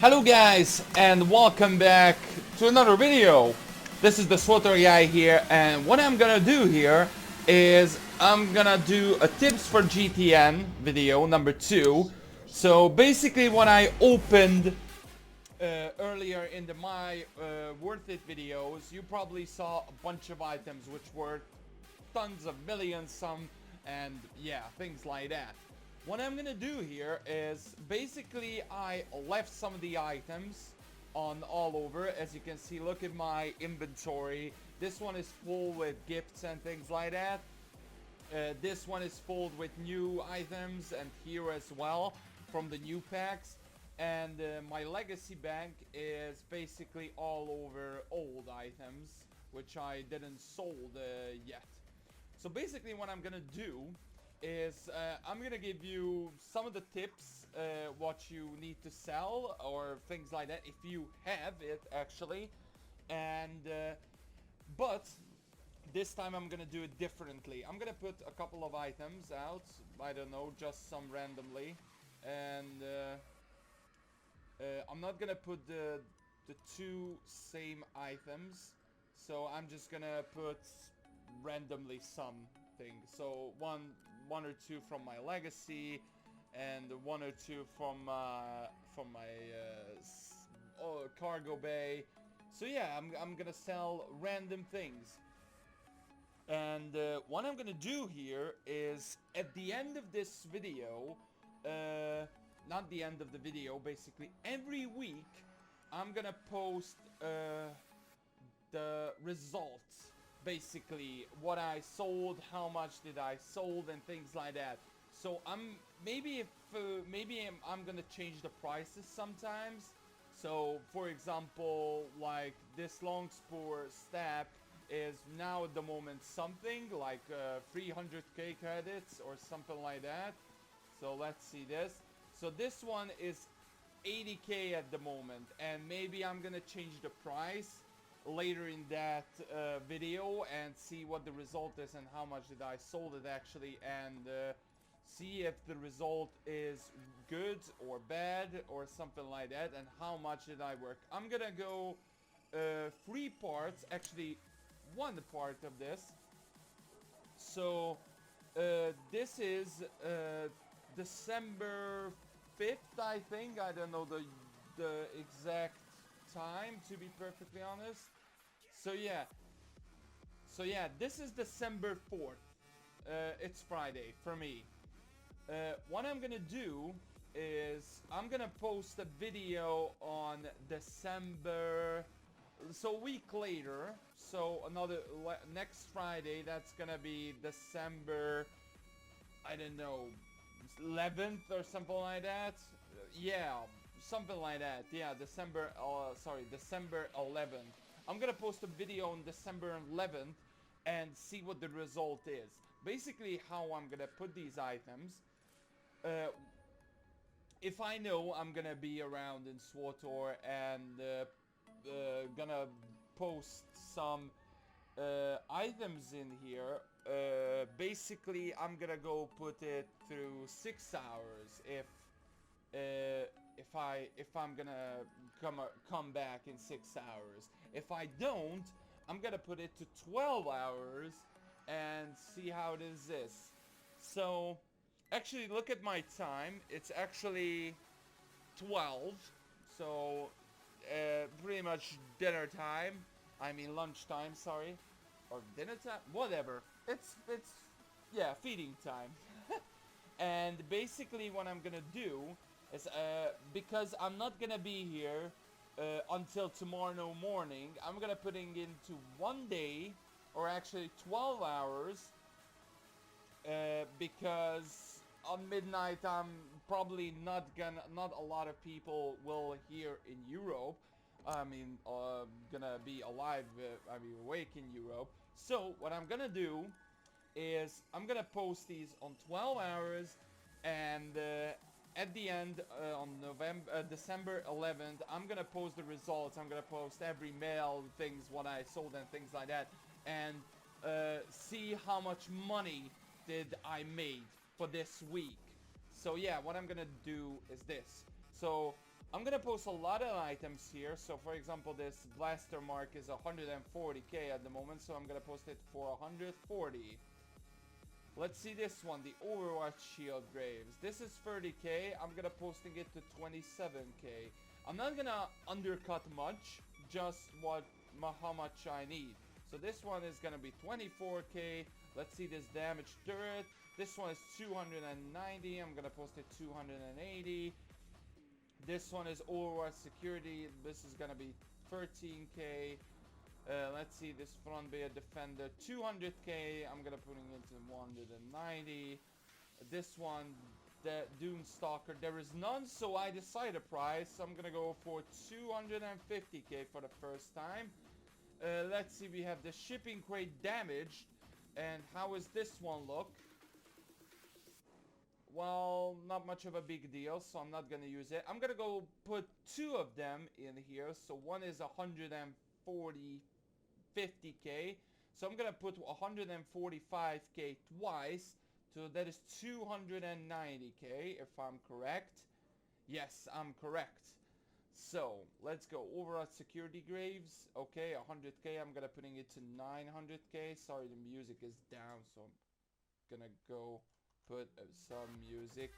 Hello guys, and welcome back to another video. This is the SWTOR guy here, and what I'm gonna do here is I'm gonna do a tips for GTN video number 2. So basically what I opened earlier in the my worth it videos, you probably saw a bunch of items which were tons of millions some, and yeah, things like that. What I'm gonna do here is basically I left some of the items on all over. As you can see, look at my inventory. This one is full with gifts and things like that. This one is full with new items, and here as well from the new packs. And my legacy bank is basically all over old items which I didn't sold yet. So basically what I'm gonna do is I'm gonna give you some of the tips what you need to sell or things like that if you have it actually. And but this time I'm gonna do it differently. I'm gonna put a couple of items out, I don't know, just some randomly, and I'm not gonna put the two same items, so I'm just gonna put randomly something. So one or two from my legacy, and one or two from my cargo bay. So yeah, I'm gonna sell random things. And what I'm gonna do here is at the end of this video, not the end of the video, basically every week I'm gonna post the results. Basically what I sold, how much did I sold, and things like that. So maybe I'm gonna change the prices sometimes. So for example, like this long spore stab is now at the moment something like 300k credits or something like that. So let's see this. So this one is 80k at the moment, and maybe I'm gonna change the price later in that video and see what the result is and how much did I sold it actually, and see if the result is good or bad or something like that, and how much did I work. I'm gonna go 3 parts, actually 1 part of this. So this is December 5th, I think. I don't know the exact time, to be perfectly honest. So yeah, this is December 4th. It's Friday for me. What I'm gonna do is I'm gonna post a video on December, so a week later, so next Friday, that's gonna be December, I don't know, 11th or something like that. Yeah, something like that. Yeah, December 11th. I'm gonna post a video on December 11th and see what the result is. Basically how I'm gonna put these items. If I know I'm gonna be around in SWTOR and gonna post some items in here, basically I'm gonna go put it through 6 hours if I'm gonna come back in 6 hours. If I don't, I'm gonna put it to 12 hours and see how it is this. So actually look at my time, it's actually 12, so pretty much dinner time. I mean lunchtime, sorry, or dinner time, whatever. It's yeah, feeding time. And basically what I'm gonna do is because I'm not gonna be here until tomorrow morning, I'm gonna putting into 1 day, or actually 12 hours, because on midnight I'm probably not a lot of people will here in Europe. I mean, gonna be alive, I mean awake in Europe. So what I'm gonna do is I'm gonna post these on 12 hours, and at the end on December 11th, I'm gonna post the results. I'm gonna post every mail, things, what I sold and things like that, and see how much money did I made for this week. So yeah, what I'm gonna do is this. So I'm gonna post a lot of items here. So for example, this blaster mark is 140k at the moment, so I'm gonna post it for 140. Let's see this one, the Overwatch Shield Graves. This is 30k. I'm gonna posting it to 27k. I'm not gonna undercut much, just how much I need. So this one is gonna be 24k. Let's see this damage turret. This one is 290. I'm gonna post it 280. This one is Overwatch Security. This is gonna be 13k. Let's see this front bay defender, 200k. I'm gonna putting it to 190. This one, the Doom Stalker, there is none, so I decide a price. I'm gonna go for 250k for the first time. Let's see, we have the shipping crate damaged. And how is this one look? Well, not much of a big deal, so I'm not gonna use it. I'm gonna go put two of them in here. So one is 50k. So I'm gonna put 145k twice. So that is 290k, if I'm correct. Yes, I'm correct. So let's go Overwatch Security Graves. Okay, 100k. I'm gonna putting it to 900k. Sorry, the music is down, so I'm gonna go put some music.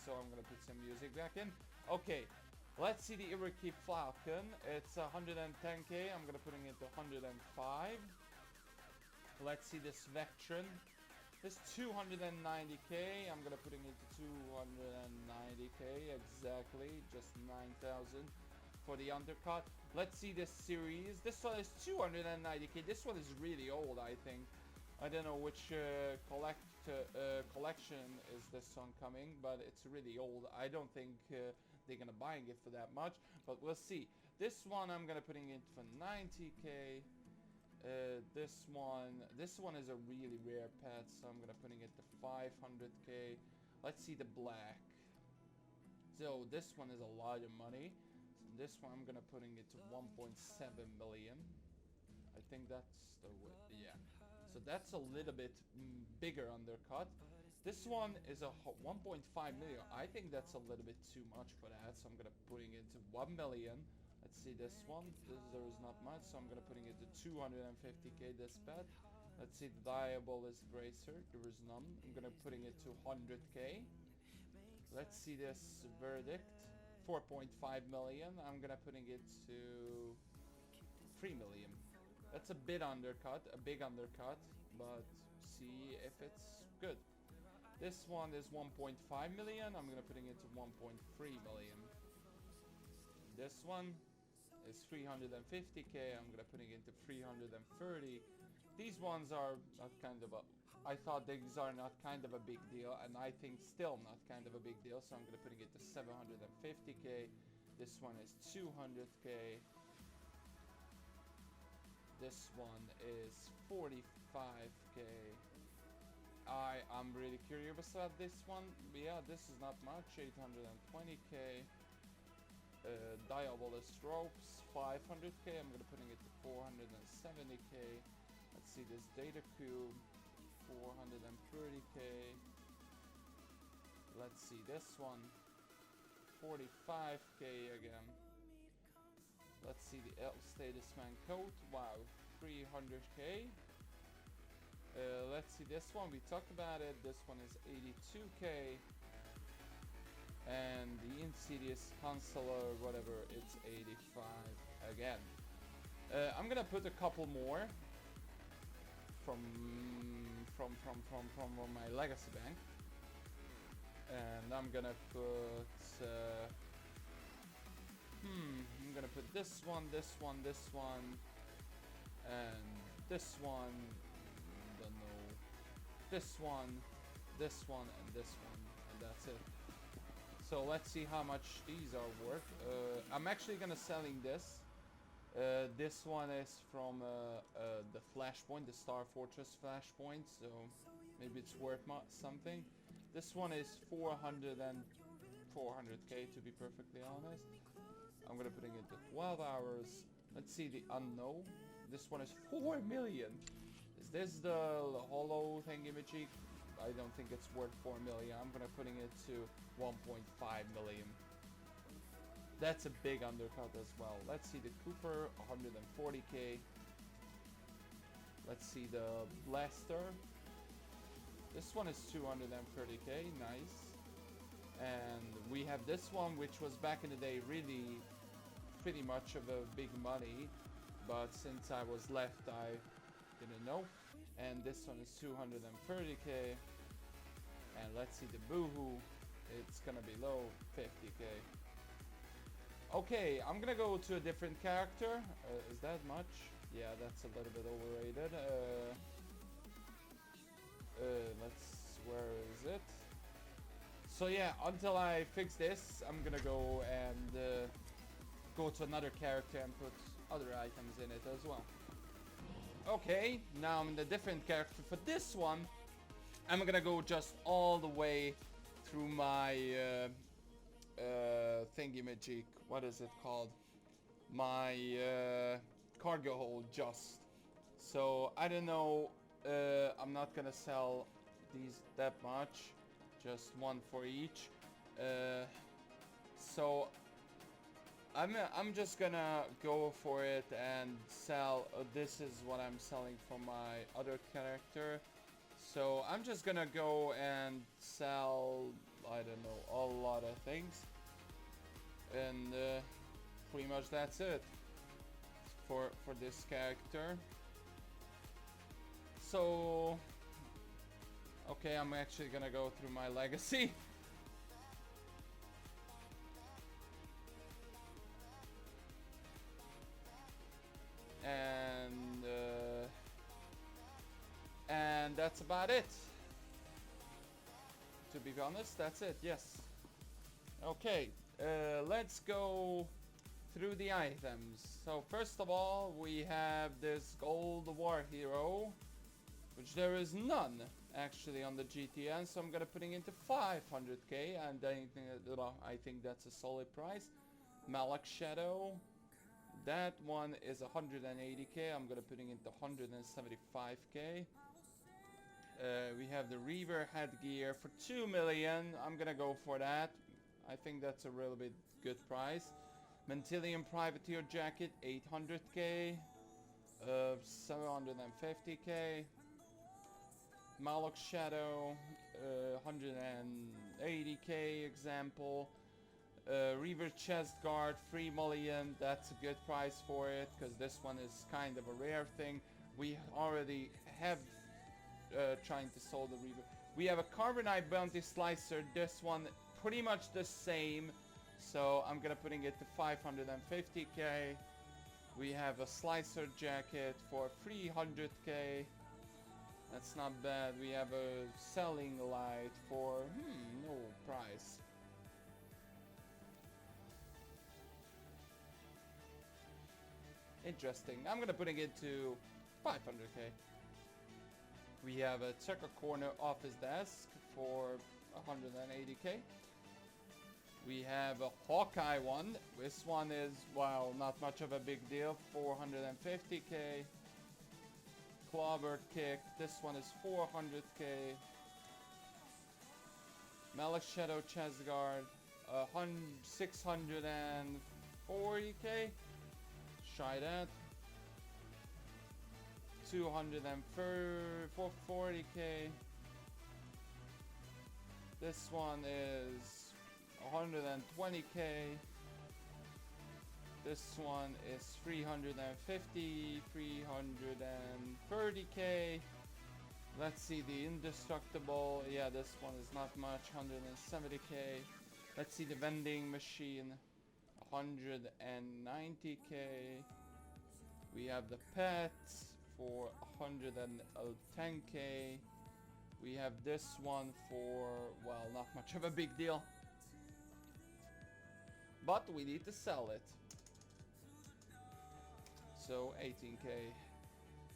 So I'm gonna put some music back in. Okay, let's see the Iraqi Falcon. It's 110k. I'm gonna putting it to 105. Let's see this Vectron. This 290k. I'm gonna putting it to 290k exactly. Just 9,000 for the undercut. Let's see this series. This one is 290k. This one is really old, I think. I don't know which collection is this one coming, but it's really old. I don't think they're gonna buying it for that much, but we'll see. This one I'm gonna putting it for 90k. This one is a really rare pet, so I'm gonna putting it to 500k. Let's see the black. So this one is a lot of money. So this one I'm gonna putting it to 1.7 million. I think that's the way, yeah. So that's a little bit bigger undercut. This one is a 1.5 million. I think that's a little bit too much for that, so I'm gonna putting it to 1 million. Let's see this one. There is not much, so I'm gonna putting it to 250k this pet. Let's see the Diabolist Bracer. There is none. I'm gonna putting it to 100k. Let's see this Verdict. 4.5 million. I'm gonna putting it to 3 million. That's a bit undercut, a big undercut, but see if it's good. This one is 1.5 million. I'm gonna putting it to 1.3 million. This one is 350k. I'm gonna putting it to 330. These ones are not kind of a, I thought these are not kind of a big deal, and I think still not kind of a big deal, so I'm gonna putting it to 750k. This one is 200k. This one is 45k. I'm really curious about this one. But yeah, this is not much. 820k. Diabolist Ropes, 500k. I'm gonna putting it to 470k. Let's see this Data Cube, 430k. Let's see this one, 45k again. Let's see the Elf Status Man coat. Wow, 300k. Let's see this one. We talked about it. This one is 82k. And the Insidious Counselor, whatever, it's 85 again. I'm gonna put a couple more from my legacy bank, and I'm gonna put. I'm gonna put this one, this one, this one, and this one. Don't know. This one, and this one, and that's it. So let's see how much these are worth. I'm actually gonna selling this. This one is from the Flashpoint, the Star Fortress Flashpoint, so maybe it's worth something. This one is 400k to be perfectly honest. I'm gonna putting it to 12 hours. Let's see the Unknown. This one is 4 million. Is this the hollow thingy-majig? I don't think it's worth 4 million. I'm gonna putting it to 1.5 million. That's a big undercut as well. Let's see the Cooper, 140k. Let's see the Blaster. This one is 230k, nice. And we have this one, which was back in the day really pretty much of a big money. But since I was left, I didn't know. And this one is 230k. And let's see the Boohoo. It's gonna be low, 50k. Okay, I'm gonna go to a different character. Is that much? Yeah, that's a little bit overrated. Where is it? So yeah, until I fix this, I'm gonna go and go to another character and put other items in it as well. Okay, now I'm in a different character. For this one, I'm gonna go just all the way through my thingy-majig. What is it called? My cargo hold just. So I don't know. I'm not gonna sell these that much. Just one for each. So I'm just gonna go for it and sell. This is what I'm selling for my other character. So I'm just gonna go and sell, I don't know, a lot of things. And pretty much that's it for this character. So okay, I'm actually gonna go through my legacy. And that's about it. To be honest, that's it, yes. Okay, let's go through the items. So first of all, we have this gold war hero, which there is none actually on the GTN, so I'm gonna putting into 500k, and I think that's a solid price. Malak Shadow, that one is 180k. I'm gonna putting into 175k. We have the Reaver headgear for 2 million. I'm gonna go for that. I think that's a really bit good price. Mantilian Privateer jacket, 800k. 750k. Malok Shadow, 180k example. Reaver chest guard, 3 million. That's a good price for it, because this one is kind of a rare thing. We already have trying to sell the Reaver. We have a Carbonite Bounty Slicer. This one pretty much the same, so I'm gonna putting it to 550k. We have a Slicer jacket for 300k. That's not bad. We have a Selling Light for no price. Interesting. I'm gonna putting it to 500k. We have a Checker Corner Office Desk for 180k. We have a Hawkeye one. This one is, well, not much of a big deal, 450k. Clobber Kick, this one is 400k. Malak Shadow Chest Guard, 640k. Try that. 240k. This one is 120k. This one is 350, 330k. Let's see the Indestructible. Yeah, this one is not much, 170k. Let's see the Vending Machine, 190k. We have the Pets for 110k. We have this one for, well, not much of a big deal, but we need to sell it. So 18k.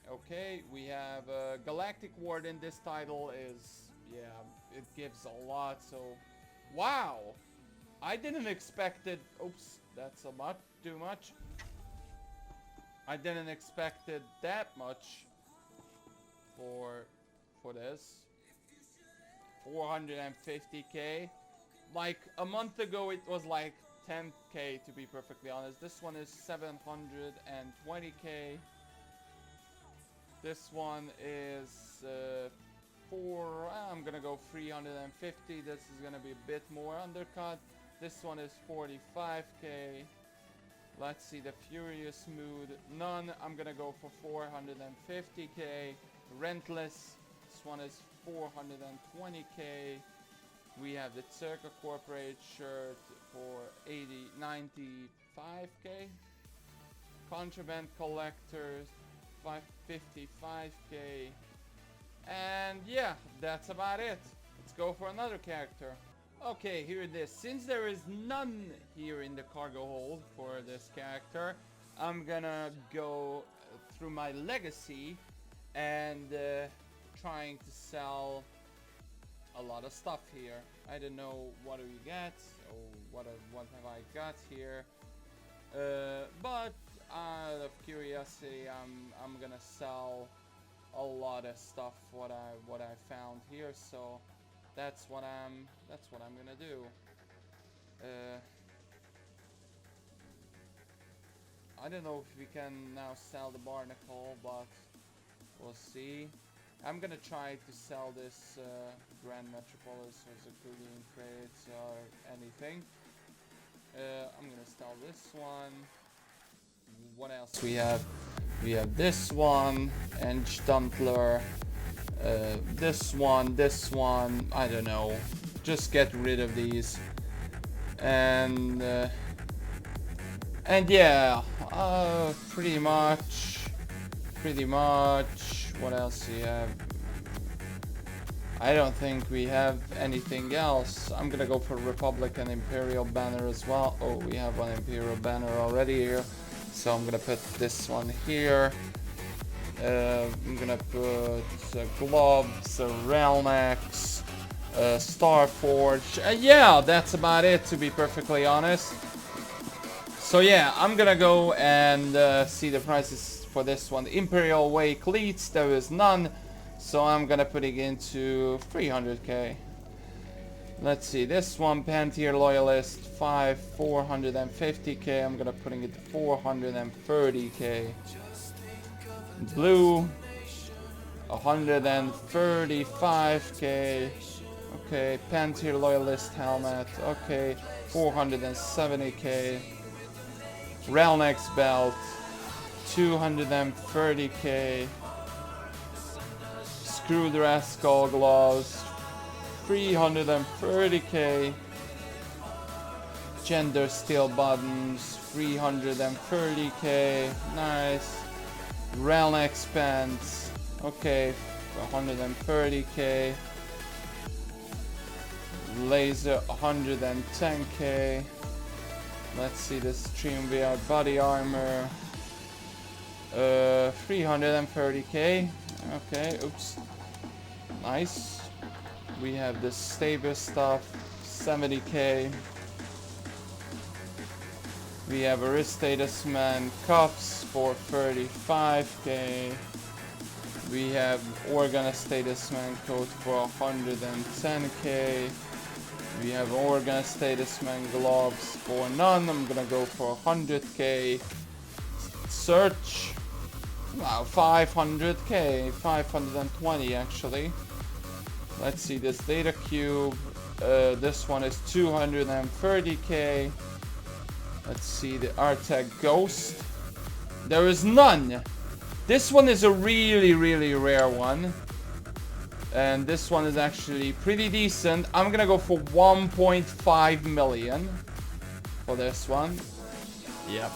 Okay, we have Galactic Warden. This title is, yeah, it gives a lot. So, wow, I didn't expect it. Oops, that's too much. I didn't expect it that much for this. 450k. Like a month ago, it was like 10k to be perfectly honest. This one is 720k. This one is I'm gonna go 350. This is gonna be a bit more undercut. This one is 45k. Let's see the Furious Mood. None. I'm gonna go for 450k. Rentless. This one is 420k. We have the Circa Corporate shirt for 95k. Contraband Collectors 555k. And yeah, that's about it. Let's go for another character. Okay, here it is. Since there is none here in the cargo hold for this character, I'm gonna go through my legacy and trying to sell a lot of stuff here. I don't know what do we get or what have I got here, but out of curiosity, I'm gonna sell a lot of stuff what I found here. So that's what I'm gonna do. I don't know if we can now sell the barnacle, but we'll see. I'm gonna try to sell this Grand Metropolis or Zakulian crates or anything. I'm gonna sell this one. What else we have? We have this one, and Stuntler. This one. I don't know. Just get rid of these. And yeah, pretty much. What else do you have? I don't think we have anything else. I'm gonna go for Republic and Imperial banner as well. Oh, we have one Imperial banner already here. So I'm gonna put this one here. I'm gonna put gloves, Realmax, Starforge. Yeah, that's about it, to be perfectly honest. So yeah, I'm gonna go and see the prices for this one. Imperial Way cleats, there is none. So I'm gonna put it into 300k. Let's see, this one, Pantier Loyalist, 450k. I'm gonna putting it to 430k. Blue, 135k. Okay, Pantier Loyalist helmet. Okay, 470k. Relnex belt, 230k. Screwed Rascal gloves, 330k. Gender steel buttons, 330k. Nice. Relnex pants, okay, 130k. Laser, 110k. Let's see this Triumvirate body armor, 330k. Okay, oops. Nice. We have this Stabus stuff, 70k. We have Aristatus Man cuffs for 35k. We have Organostatus Man coat for 110k. We have Organostatus Man gloves for none. I'm gonna go for 100k. Search. Wow, 500k. 520 actually. Let's see this data cube. This one is 230k. Let's see the Artec Ghost. There is none. This one is a really rare one. And this one is actually pretty decent. I'm gonna go for 1.5 million for this one. Yep.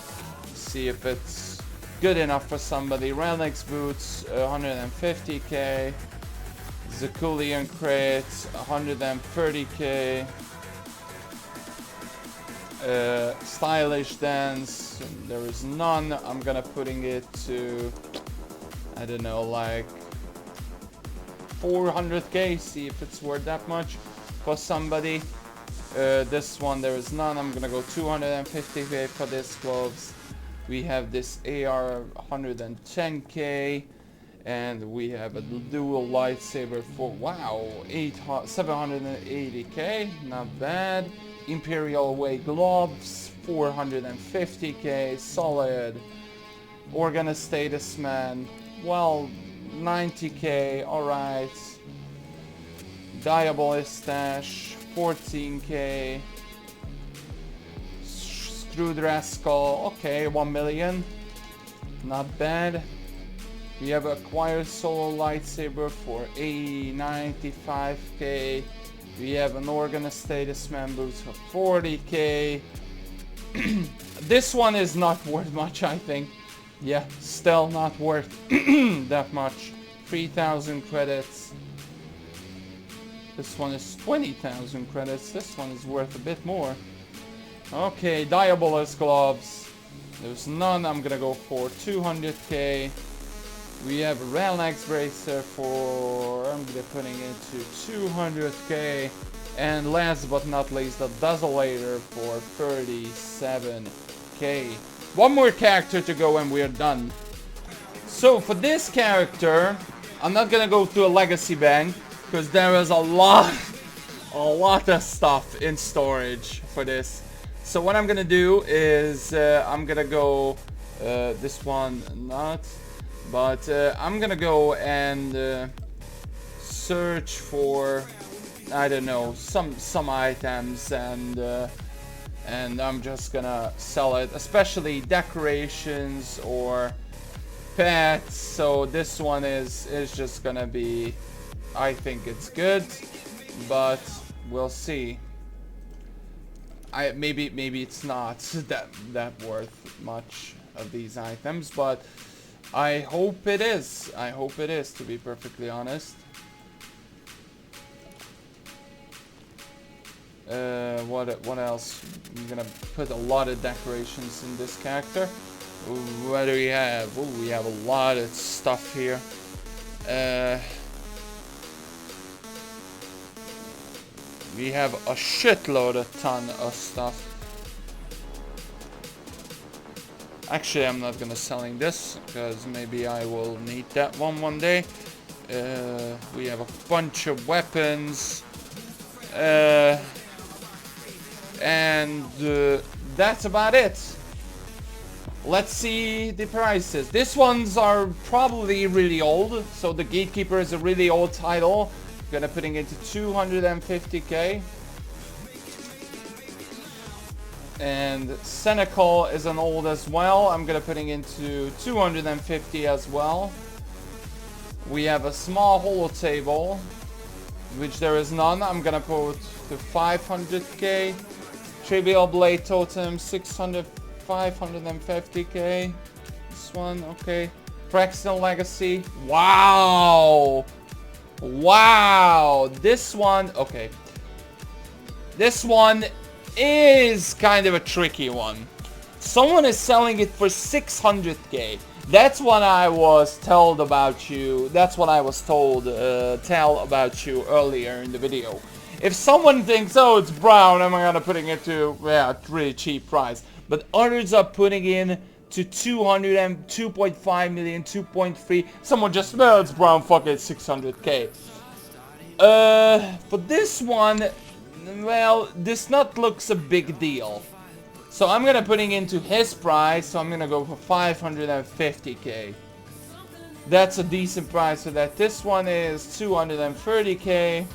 See if it's good enough for somebody. Relnex boots, 150k. Zakulian crates, 130k. Stylish dance, there is none. I'm gonna putting it to, I don't know, like 400k. See if it's worth that much for somebody. This one, there is none. I'm gonna go 250k for this gloves. We have this AR 110k, and we have a dual lightsaber for, wow, 780k. Not bad. Imperial Way gloves, 450k. Solid. Organa Status Man, well, 90k. Alright. Diabolist Stash, 14k. Screwed Rascal, okay, 1 million. Not bad. We have Acquired Solo Lightsaber for 95k. We have an Organa Status Man boots for 40k. This one is not worth much, I think. Yeah, still not worth that much. 3,000 credits. This one is 20,000 credits. This one is worth a bit more. Okay, Diabolist gloves. There's none. I'm gonna go for 200k. We have a Relax Bracer for, I'm gonna putting into 200k. And last but not least, the Desolator for 37k. One more character to go and we're done. So for this character, I'm not gonna go through a legacy bank because there is a lot of stuff in storage for this. So what I'm gonna do is I'm gonna go this one not, but I'm gonna go and search for, I don't know, some items, and I'm just gonna sell it, especially decorations or pets. So this one is just gonna be, I think it's good, but we'll see. Maybe it's not that worth much of these items, but I hope it is. I hope it is, to be perfectly honest. What else? I'm gonna put a lot of decorations in this character. What do we have? Oh, we have a lot of stuff here. We have a ton of stuff. Actually, I'm not gonna selling this because maybe I will need that one day. We have a bunch of weapons. And that's about it. Let's see the prices. These ones are probably really old. So the Gatekeeper is a really old title. Gonna putting into 250k. And Senecal is an old as well. I'm gonna putting into 250 as well. We have a small holo table, which there is none. I'm gonna put to 500k. Trivial Blade Totem, 550k. This one, okay. Braxton Legacy. Wow! Wow! This one, okay. This one is kind of a tricky one. Someone is selling it for 600k. That's what I was told about you. That's what I was told, tell about you earlier in the video. If someone thinks, oh, it's brown, I'm gonna putting it to, yeah, really cheap price. But others are putting in to 200 and 2.5 million, 2.3. Someone just, well, it's brown, fuck it, 600k. For this one, well, this not looks a big deal. So I'm gonna putting into his price, so I'm gonna go for 550k. That's a decent price for that. This one is 230k.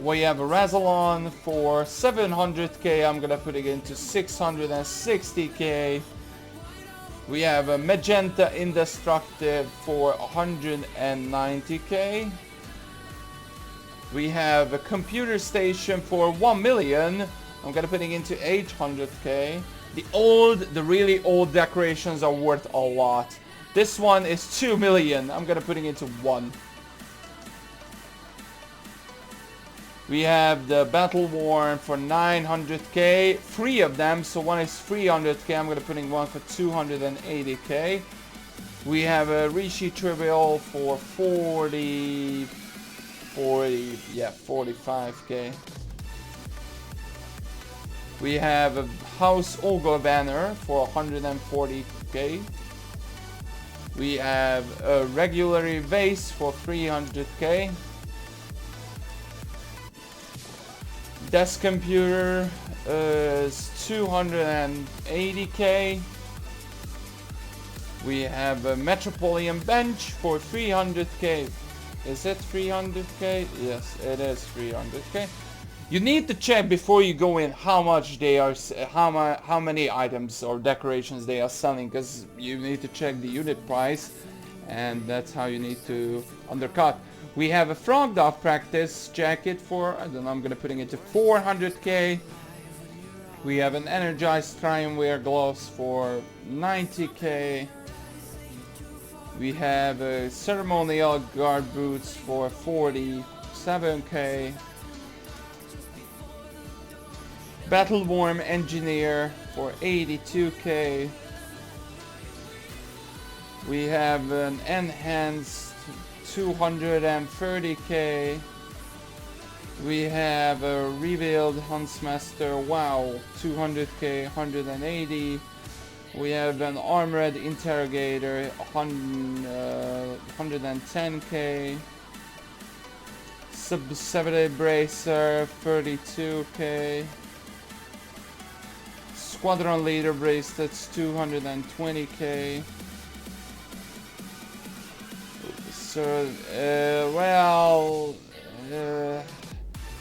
We have a Razalon for 700k. I'm gonna put it into 660k. We have a Magenta Indestructible for 190k. We have a Computer Station for 1 million. I'm gonna put it into 800k. The really old decorations are worth a lot. This one is 2 million. I'm gonna put it into 1. We have the Battle Worn for 900k, 3 of them, so one is 300k. I'm gonna put in one for 280k. We have a Rishi Trivial for 45k. We have a House Ogre banner for 140k. We have a regular vase for 300k. Desk computer is 280k. We have a Metropolitan bench for 300k. Is it 300k? Yes, it is 300k. You need to check before you go in how much they are, how many items or decorations they are selling, because you need to check the unit price, and that's how you need to undercut. We have a Frog Dog practice jacket for, I don't know, I'm gonna putting it to 400k. We have an Energized Crime Wear gloves for 90k. We have a ceremonial guard boots for 47k. Battle Worm Engineer for 82k. We have an enhanced 230k. We have a revealed Huntsmaster, wow, 200k, 180. We have an armored interrogator, 110k. Sub-7 bracer, 32k. Squadron leader bracelets, 220k. So,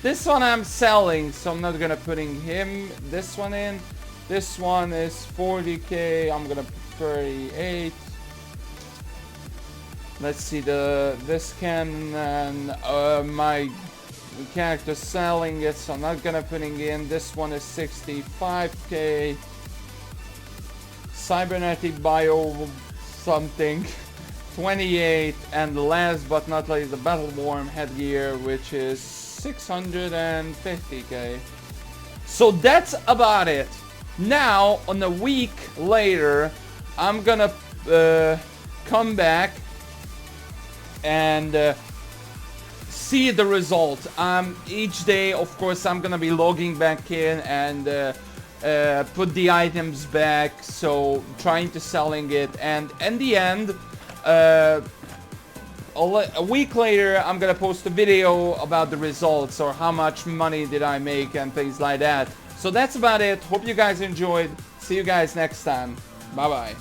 this one I'm selling, so I'm not gonna putting him. This one in. This one is 40k. I'm gonna put 38. Let's see this can and my character selling it, so I'm not gonna putting in. This one is 65k. Cybernetic bio something. 28, and last but not least the Battle Worm headgear, which is 650k. So that's about it. Now, on a week later, I'm gonna come back and see the result. Each day, of course, I'm gonna be logging back in and put the items back, so trying to selling it, and in the end, a week later, I'm gonna post a video about the results, or how much money did I make and things like that. So that's about it. Hope you guys enjoyed. See you guys next time. Bye bye.